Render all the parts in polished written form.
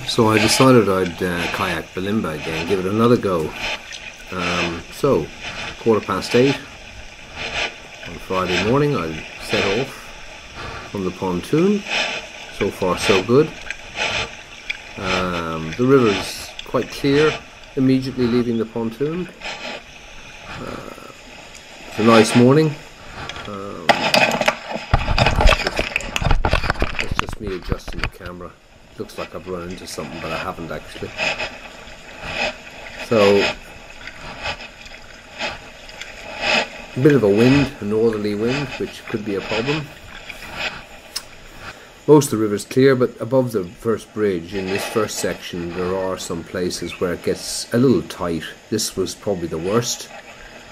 So I decided I'd kayak Bulimba again, give it another go. So, 8:15 on Friday morning, I set off from the pontoon. So far so good. The river's quite clear immediately leaving the pontoon. It's a nice morning. It's just me adjusting the camera. Looks like I've run into something, but I haven't actually. So, a bit of a wind, a northerly wind, which could be a problem. Most of the river's clear, but above the first bridge, in this first section, there are some places where it gets a little tight. This was probably the worst.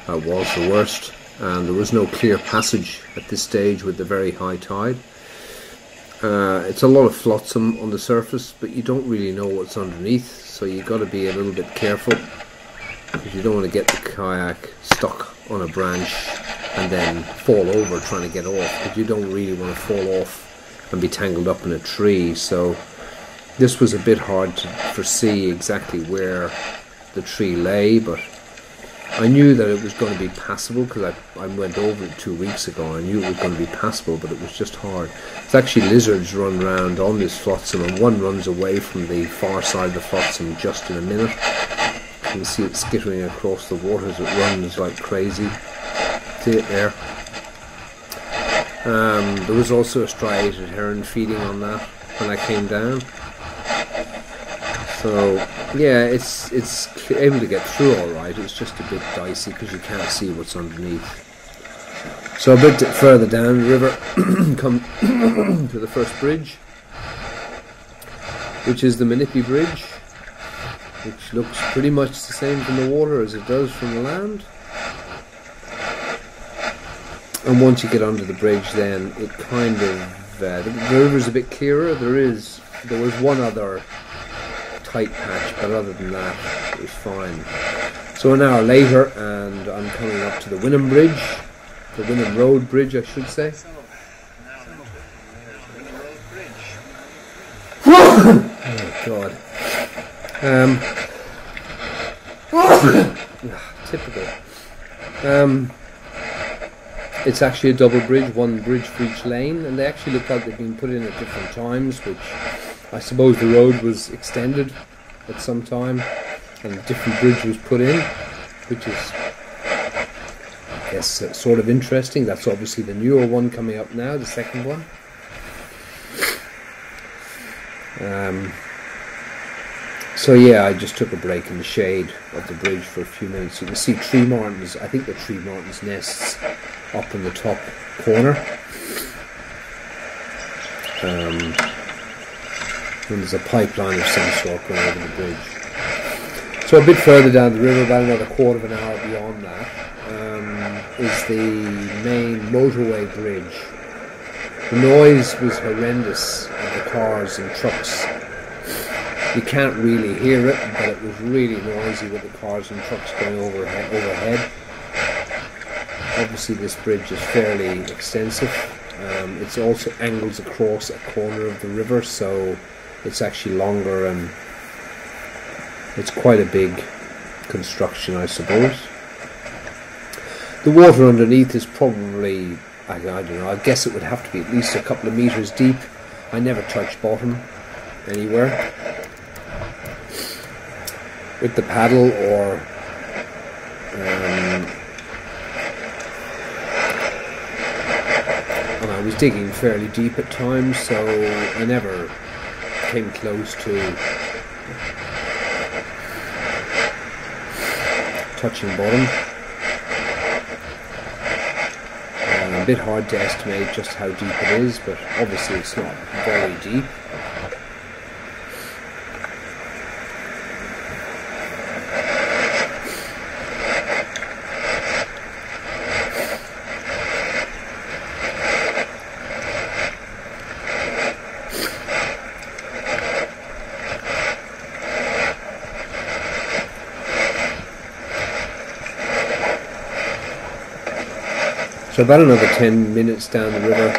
Was the worst, and there was no clear passage at this stage with the very high tide. It's a lot of flotsam on the surface, but you don't really know what's underneath, so you got to be a little bit careful, because you don't want to get the kayak stuck on a branch and then fall over trying to get off, because you don't really want to fall off and be tangled up in a tree. So this was a bit hard to foresee exactly where the tree lay, but I knew that it was going to be passable because I went over it 2 weeks ago. I knew it was going to be passable, but it was just hard. It's actually lizards run around on this flotsam, and one runs away from the far side of the flotsam just in a minute. You can see it skittering across the water as it runs like crazy. See it there? There was also a striated heron feeding on that when I came down. So yeah, it's able to get through all right. It's just a bit dicey because you can't see what's underneath. So a bit further down the river, come to the first bridge, which is the Manipi Bridge, which looks pretty much the same from the water as it does from the land. And once you get under the bridge, then it kind of the river's a bit clearer. There was one other tight patch, but other than that, it was fine. So an hour later, and I'm coming up to the Wynnum Bridge, the Wynnum Road Bridge, I should say. Oh God! Typical. It's actually a double bridge, one bridge for each lane, and they actually look like they've been put in at different times, which I suppose the road was extended at some time and a different bridge was put in, which is, I guess, sort of interesting. That's obviously the newer one coming up now, the second one. So yeah, I just took a break in the shade of the bridge for a few minutes. You can see tree martins, I think the tree martins' nests up in the top corner. And there's a pipeline of some sort going over the bridge. So a bit further down the river, about another quarter of an hour beyond that, is the main motorway bridge. The noise was horrendous of the cars and trucks. You can't really hear it, but it was really noisy with the cars and trucks going overhead. Obviously this bridge is fairly extensive. It's also angles across a corner of the river, so it's actually longer, and it's quite a big construction, I suppose. The water underneath is probably, I don't know, I guess it would have to be at least a couple of meters deep. I never touched bottom anywhere with the paddle, or and I was digging fairly deep at times, so I never came close to touching bottom. A bit hard to estimate just how deep it is, but obviously it's not very deep. So about another 10 minutes down the river,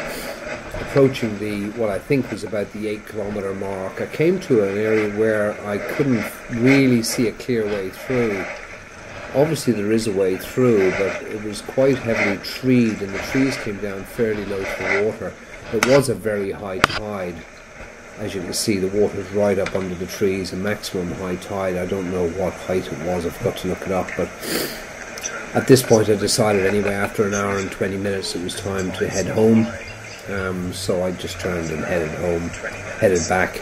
approaching what I think was about the 8 kilometre mark, I came to an area where I couldn't really see a clear way through. Obviously there is a way through, but it was quite heavily treed, and the trees came down fairly low to the water. It was a very high tide. As you can see, the water's right up under the trees, a maximum high tide. I don't know what height it was, I forgot to look it up, but at this point I decided anyway, after an hour and 20 minutes, it was time to head home. So I just turned and headed back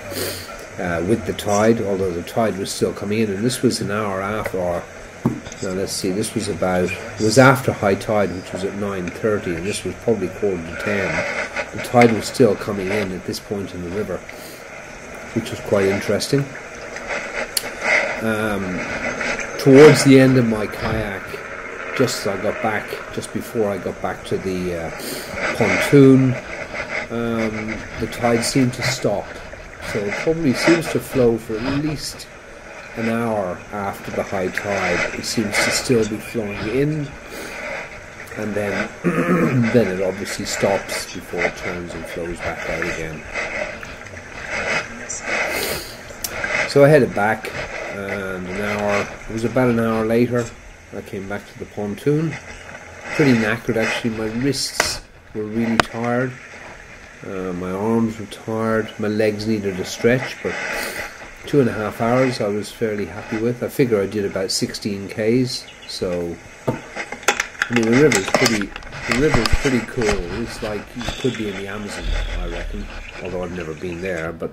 with the tide, although the tide was still coming in, and this was an hour after, now let's see, this was it was after high tide, which was at 9:30, and this was probably 9:45. The tide was still coming in at this point in the river, which was quite interesting. Towards the end of my kayak, just before I got back to the pontoon, the tide seemed to stop. So it probably seems to flow for at least an hour after the high tide. It seems to still be flowing in, and then then it obviously stops before it turns and flows back out again. So I headed back, and it was about an hour later, I came back to the pontoon. Pretty knackered actually. My wrists were really tired, my arms were tired, my legs needed a stretch, but 2.5 hours I was fairly happy with. I figure I did about 16 k's, so I mean the river's pretty cool. It's like you could be in the Amazon, I reckon, although I've never been there, but